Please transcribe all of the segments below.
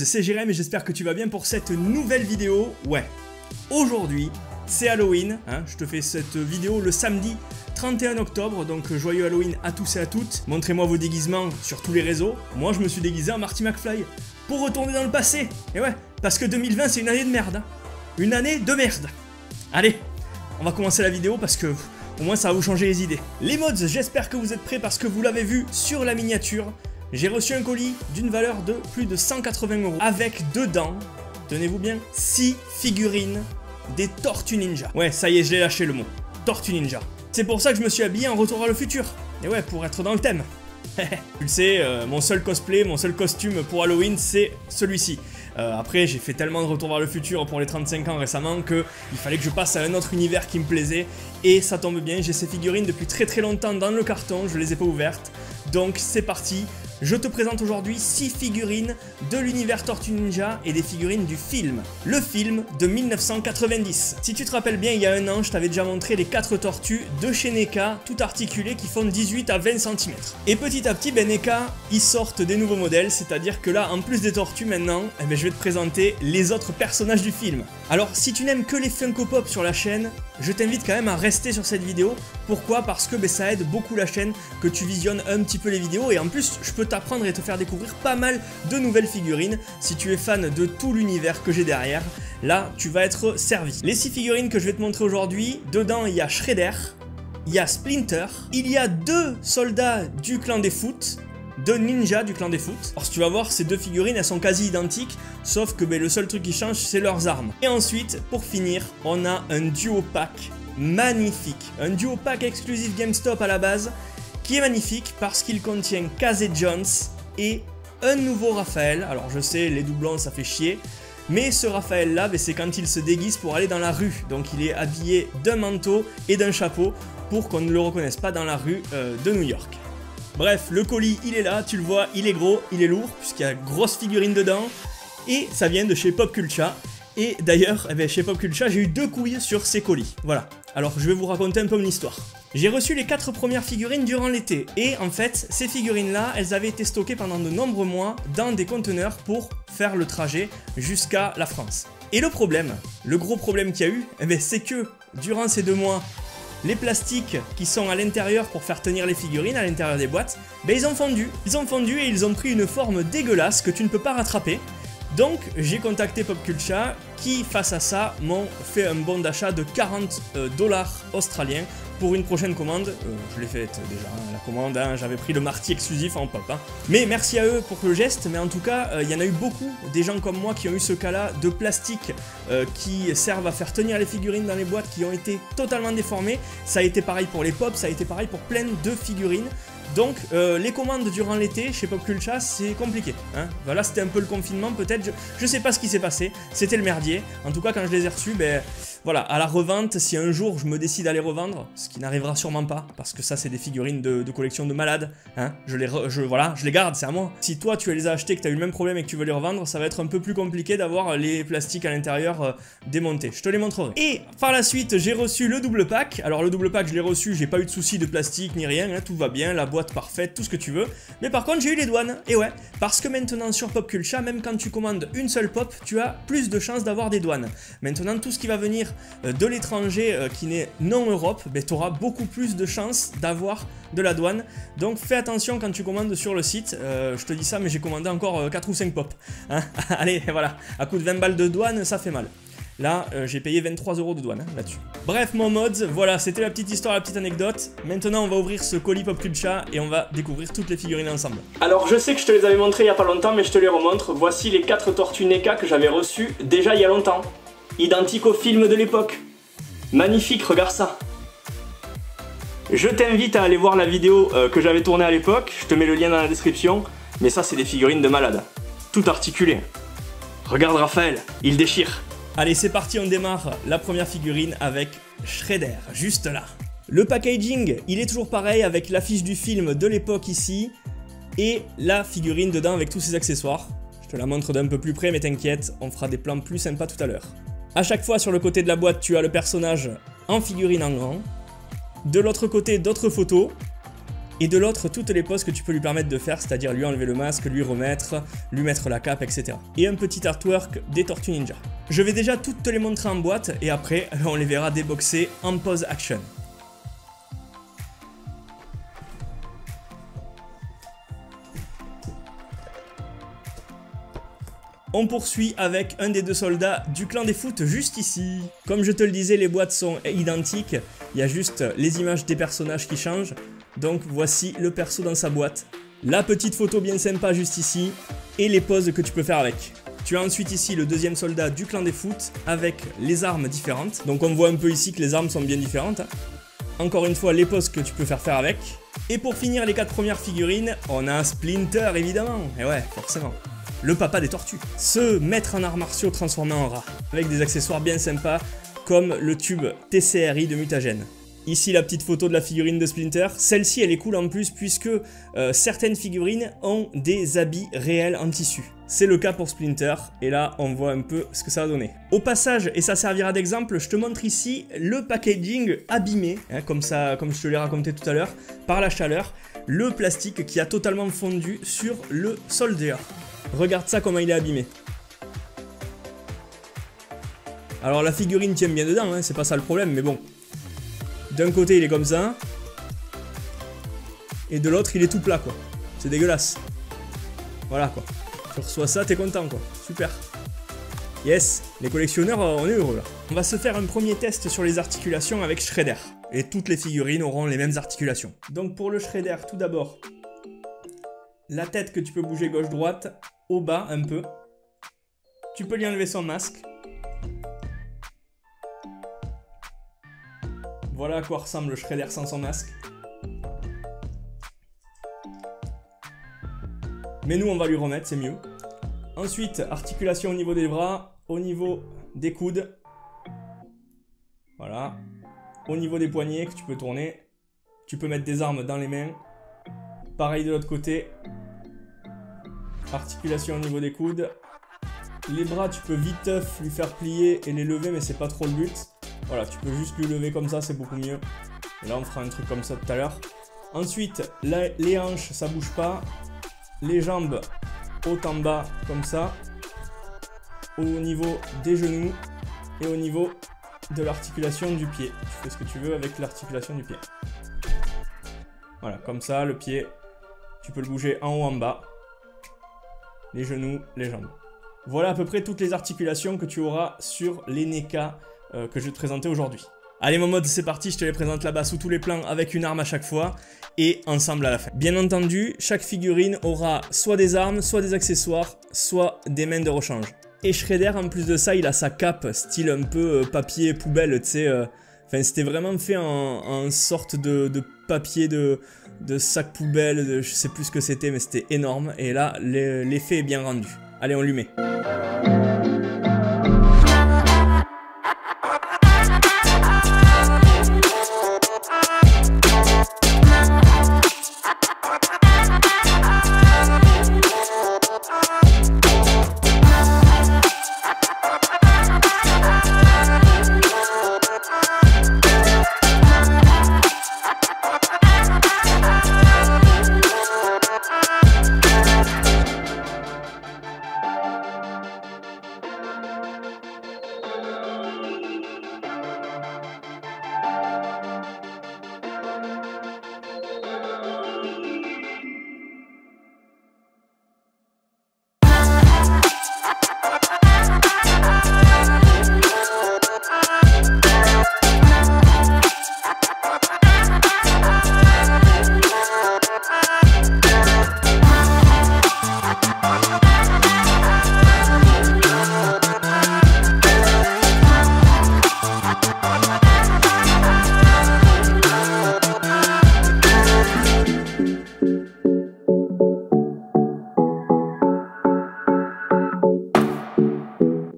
c'est Jérém et j'espère que tu vas bien pour cette nouvelle vidéo. Ouais, aujourd'hui c'est Halloween, hein, je te fais cette vidéo le samedi 31 octobre, donc joyeux Halloween à tous et à toutes. Montrez-moi vos déguisements sur tous les réseaux. Moi je me suis déguisé en Marty McFly pour retourner dans le passé. Et ouais, parce que 2020 c'est une année de merde, hein. Une année de merde. Allez, on va commencer la vidéo parce que au moins ça va vous changer les idées. Les mods, j'espère que vous êtes prêts parce que vous l'avez vu sur la miniature. J'ai reçu un colis d'une valeur de plus de 180 € avec dedans, tenez-vous bien, 6 figurines des Tortues Ninja. Ouais, ça y est, je l'ai lâché le mot. Tortues Ninja. C'est pour ça que je me suis habillé en Retour vers le futur. Et ouais, pour être dans le thème. Tu le sais, mon seul cosplay, mon seul costume pour Halloween, c'est celui-ci. Après, j'ai fait tellement de Retour vers le futur pour les 35 ans récemment que il fallait que je passe à un autre univers qui me plaisait. Et ça tombe bien, j'ai ces figurines depuis très longtemps dans le carton, je les ai pas ouvertes. Donc c'est parti. Je te présente aujourd'hui 6 figurines de l'univers Tortue Ninja et des figurines du film. Le film de 1990. Si tu te rappelles bien, il y a un an, je t'avais déjà montré les 4 tortues de chez NECA, tout articulées, qui font 18 à 20 cm. Et petit à petit, NECA, ils sortent des nouveaux modèles, c'est-à-dire que là, en plus des tortues maintenant, je vais te présenter les autres personnages du film. Alors, si tu n'aimes que les Funko Pop sur la chaîne, je t'invite quand même à rester sur cette vidéo. Pourquoi? Parce que ça aide beaucoup la chaîne que tu visionnes un petit peu les vidéos et en plus je peux t'apprendre et te faire découvrir pas mal de nouvelles figurines. Si tu es fan de tout l'univers que j'ai derrière, là tu vas être servi. Les 6 figurines que je vais te montrer aujourd'hui, dedans il y a Shredder, il y a Splinter, il y a 2 soldats du clan des Foot, 2 ninjas du clan des Foot. Alors si tu vas voir, ces 2 figurines elles sont quasi identiques, sauf que le seul truc qui change c'est leurs armes. Et ensuite, pour finir, on a un duo pack magnifique, un duo pack exclusif GameStop à la base, qui est magnifique parce qu'il contient Casey Jones et un nouveau Raphaël. Alors je sais, les doublons ça fait chier, mais ce Raphaël là, c'est quand il se déguise pour aller dans la rue, donc il est habillé d'un manteau et d'un chapeau pour qu'on ne le reconnaisse pas dans la rue de New York. Bref, le colis il est là, tu le vois, il est gros, il est lourd, puisqu'il y a grosse figurine dedans, et ça vient de chez Popcultcha. Et d'ailleurs, chez Popcultcha, j'ai eu 2 couilles sur ces colis. Voilà, alors je vais vous raconter un peu mon histoire. J'ai reçu les 4 premières figurines durant l'été, et en fait, ces figurines-là, elles avaient été stockées pendant de nombreux mois dans des conteneurs pour faire le trajet jusqu'à la France. Et le problème, le gros problème qu'il y a eu, c'est que durant ces 2 mois, les plastiques qui sont à l'intérieur pour faire tenir les figurines à l'intérieur des boîtes, ils ont fondu. Ils ont fondu et ils ont pris une forme dégueulasse que tu ne peux pas rattraper. Donc j'ai contacté Popcultcha qui, face à ça, m'ont fait un bon d'achat de 40 $ australiens pour une prochaine commande. Je l'ai faite déjà, la commande, j'avais pris le Marty exclusif en pop. Mais merci à eux pour le geste, mais en tout cas, il y en a eu beaucoup, des gens comme moi qui ont eu ce cas-là de plastique qui servent à faire tenir les figurines dans les boîtes qui ont été totalement déformées. Ça a été pareil pour les pops, ça a été pareil pour plein de figurines. Donc les commandes durant l'été chez Popcultcha c'est compliqué, hein. Voilà, c'était un peu le confinement peut-être, je sais pas ce qui s'est passé, c'était le merdier. En tout cas quand je les ai reçus, voilà, à la revente, si un jour je me décide à les revendre, ce qui n'arrivera sûrement pas, parce que ça c'est des figurines de collection de malades, hein, voilà, je les garde, c'est à moi. Si toi tu les as achetés, que tu as eu le même problème et que tu veux les revendre, ça va être un peu plus compliqué d'avoir les plastiques à l'intérieur démontés, je te les montrerai. Et par la suite j'ai reçu le double pack. Alors le double pack je l'ai reçu, j'ai pas eu de soucis de plastique ni rien, hein, tout va bien, la boîte parfaite, tout ce que tu veux. Mais par contre j'ai eu les douanes, et ouais, parce que maintenant sur Popcultcha, même quand tu commandes une seule pop, tu as plus de chances d'avoir des douanes. Maintenant tout ce qui va venir de l'étranger qui n'est non Europe, tu auras beaucoup plus de chances d'avoir de la douane. Donc fais attention quand tu commandes sur le site. Je te dis ça, mais j'ai commandé encore 4 ou 5 pop, hein. Allez, voilà, à coup de 20 balles de douane, ça fait mal. Là, j'ai payé 23 € de douane là-dessus. Bref, mon mods, voilà, c'était la petite histoire, la petite anecdote. Maintenant, on va ouvrir ce colis Popcultcha et on va découvrir toutes les figurines ensemble. Alors, je sais que je te les avais montrées il y a pas longtemps, mais je te les remontre. Voici les 4 tortues NECA que j'avais reçues déjà il y a longtemps. Identiques au film de l'époque. Magnifique, regarde ça. Je t'invite à aller voir la vidéo que j'avais tournée à l'époque. Je te mets le lien dans la description. Mais ça, c'est des figurines de malade. Tout articulé. Regarde Raphaël, il déchire. Allez, c'est parti, on démarre la première figurine avec Shredder, juste là. Le packaging, il est toujours pareil avec l'affiche du film de l'époque ici et la figurine dedans avec tous ses accessoires. Je te la montre d'un peu plus près, mais t'inquiète, on fera des plans plus sympas tout à l'heure. A chaque fois, sur le côté de la boîte, tu as le personnage en figurine en grand. De l'autre côté, d'autres photos. Et de l'autre, toutes les poses que tu peux lui permettre de faire, c'est-à-dire lui enlever le masque, lui remettre, lui mettre la cape, etc. Et un petit artwork des Tortues Ninja. Je vais déjà toutes te les montrer en boîte et après, on les verra déboxer en pose action. On poursuit avec un des deux soldats du clan des foot juste ici. Comme je te le disais, les boîtes sont identiques. Il y a juste les images des personnages qui changent. Donc voici le perso dans sa boîte. La petite photo bien sympa juste ici. Et les poses que tu peux faire avec. Tu as ensuite ici le deuxième soldat du clan des foot avec les armes différentes. Donc on voit un peu ici que les armes sont bien différentes. Encore une fois, les poses que tu peux faire avec. Et pour finir les 4 premières figurines, on a Splinter évidemment. Et ouais, forcément. Le papa des tortues. Ce maître en arts martiaux transformé en rat, avec des accessoires bien sympas, comme le tube TCRI de Mutagène. Ici la petite photo de la figurine de Splinter. Celle-ci elle est cool en plus puisque certaines figurines ont des habits réels en tissu. C'est le cas pour Splinter, et là on voit un peu ce que ça va donner. Au passage, et ça servira d'exemple, je te montre ici le packaging abîmé, hein, comme je te l'ai raconté tout à l'heure, par la chaleur, le plastique qui a totalement fondu sur le solder. Regarde ça comment il est abîmé. Alors la figurine tient bien dedans, hein, c'est pas ça le problème, mais bon. D'un côté il est comme ça. Et de l'autre il est tout plat quoi. C'est dégueulasse. Voilà quoi. Tu reçois ça, t'es content quoi. Super. Yes, les collectionneurs, on est heureux là. On va se faire un premier test sur les articulations avec Shredder. Et toutes les figurines auront les mêmes articulations. Donc pour le Shredder, tout d'abord, la tête que tu peux bouger gauche-droite, au bas un peu. Tu peux lui enlever son masque. Voilà à quoi ressemble le Shredder sans son masque. Mais nous on va lui remettre, c'est mieux. Ensuite, articulation au niveau des bras, au niveau des coudes. Voilà. Au niveau des poignets que tu peux tourner. Tu peux mettre des armes dans les mains. Pareil de l'autre côté. Articulation au niveau des coudes. Les bras, tu peux vite lui faire plier et les lever, mais c'est pas trop le but. Voilà, tu peux juste lui lever comme ça, c'est beaucoup mieux. Et là, on fera un truc comme ça tout à l'heure. Ensuite, les hanches, ça bouge pas. Les jambes, haut en bas, comme ça. Au niveau des genoux et au niveau de l'articulation du pied. Tu fais ce que tu veux avec l'articulation du pied. Voilà, comme ça, le pied, tu peux le bouger en haut, en bas. Les genoux, les jambes. Voilà à peu près toutes les articulations que tu auras sur les NECA que je vais te présenter aujourd'hui. Allez mon mode, c'est parti, je te les présente là-bas sous tous les plans avec une arme à chaque fois et ensemble à la fin. Bien entendu, chaque figurine aura soit des armes, soit des accessoires, soit des mains de rechange. Et Shredder, en plus de ça, il a sa cape, style un peu papier poubelle, tu sais. Enfin, c'était vraiment fait en sorte de papier de sac poubelle, je sais plus ce que c'était, mais c'était énorme. Et là, l'effet est bien rendu. Allez, on lui met.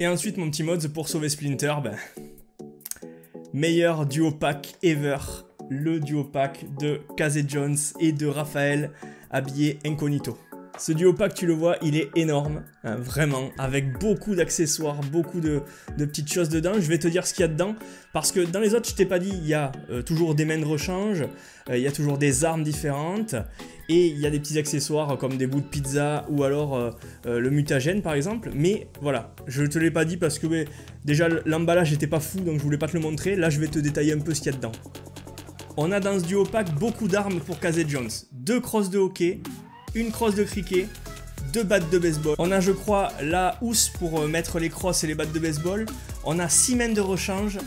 Et ensuite mon petit mode pour sauver Splinter, ben, meilleur duo pack ever, le duo pack de Casey Jones et de Raphaël habillé incognito. Ce duo-pack, tu le vois, il est énorme, hein, vraiment, avec beaucoup d'accessoires, beaucoup de petites choses dedans. Je vais te dire ce qu'il y a dedans, parce que dans les autres, je t'ai pas dit, il y a toujours des mains de rechange, il y a toujours des armes différentes, et il y a des petits accessoires comme des bouts de pizza, ou alors le mutagène par exemple. Mais voilà, je te l'ai pas dit parce que déjà l'emballage n'était pas fou, donc je voulais pas te le montrer. Là, je vais te détailler un peu ce qu'il y a dedans. On a dans ce duo-pack beaucoup d'armes pour Casey Jones. 2 crosses de hockey, une crosse de cricket, 2 battes de baseball. On a, je crois, la housse pour mettre les crosses et les battes de baseball. On a 6 mains de rechange.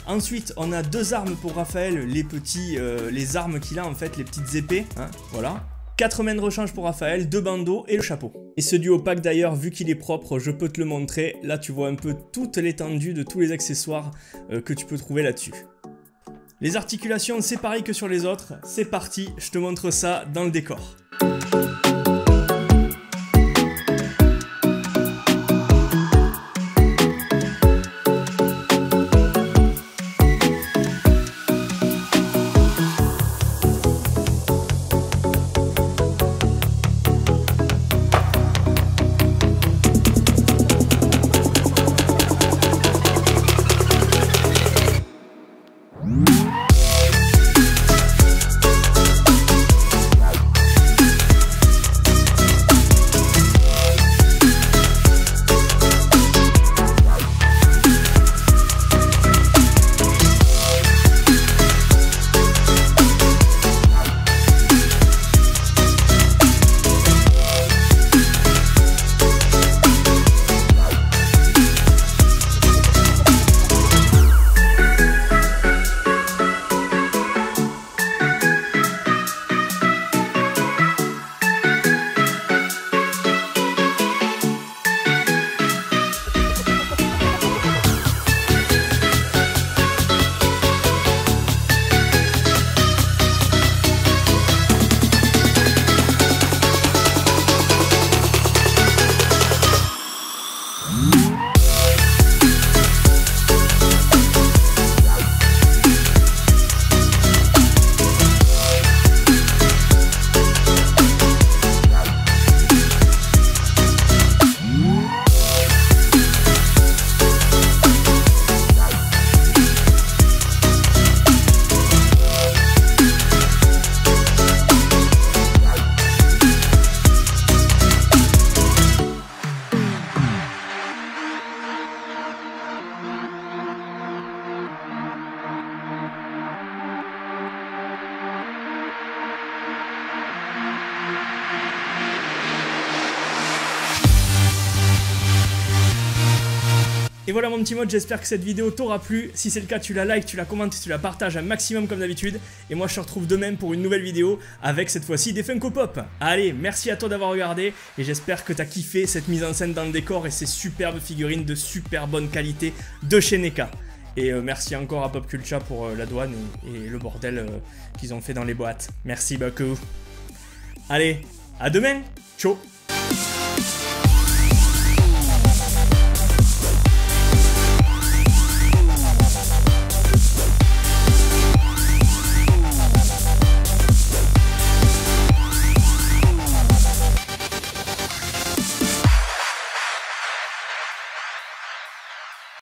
Ensuite, on a 2 armes pour Raphaël, les armes qu'il a en fait, les petites épées, hein, voilà. 4 mains de rechange pour Raphaël, 2 bandeaux et le chapeau. Et ce duo-pack d'ailleurs, vu qu'il est propre, je peux te le montrer. Là, tu vois un peu toute l'étendue de tous les accessoires que tu peux trouver là-dessus. Les articulations, c'est pareil que sur les autres. C'est parti, je te montre ça dans le décor. Et voilà mon petit mode, j'espère que cette vidéo t'aura plu. Si c'est le cas, tu la likes, tu la commentes, tu la partages un maximum comme d'habitude. Et moi je te retrouve demain pour une nouvelle vidéo avec cette fois-ci des Funko Pop. Allez, merci à toi d'avoir regardé et j'espère que t'as kiffé cette mise en scène dans le décor et ces superbes figurines de super bonne qualité de chez NECA. Et merci encore à Popcultcha pour la douane et le bordel qu'ils ont fait dans les boîtes. Merci beaucoup. Allez, à demain. Ciao.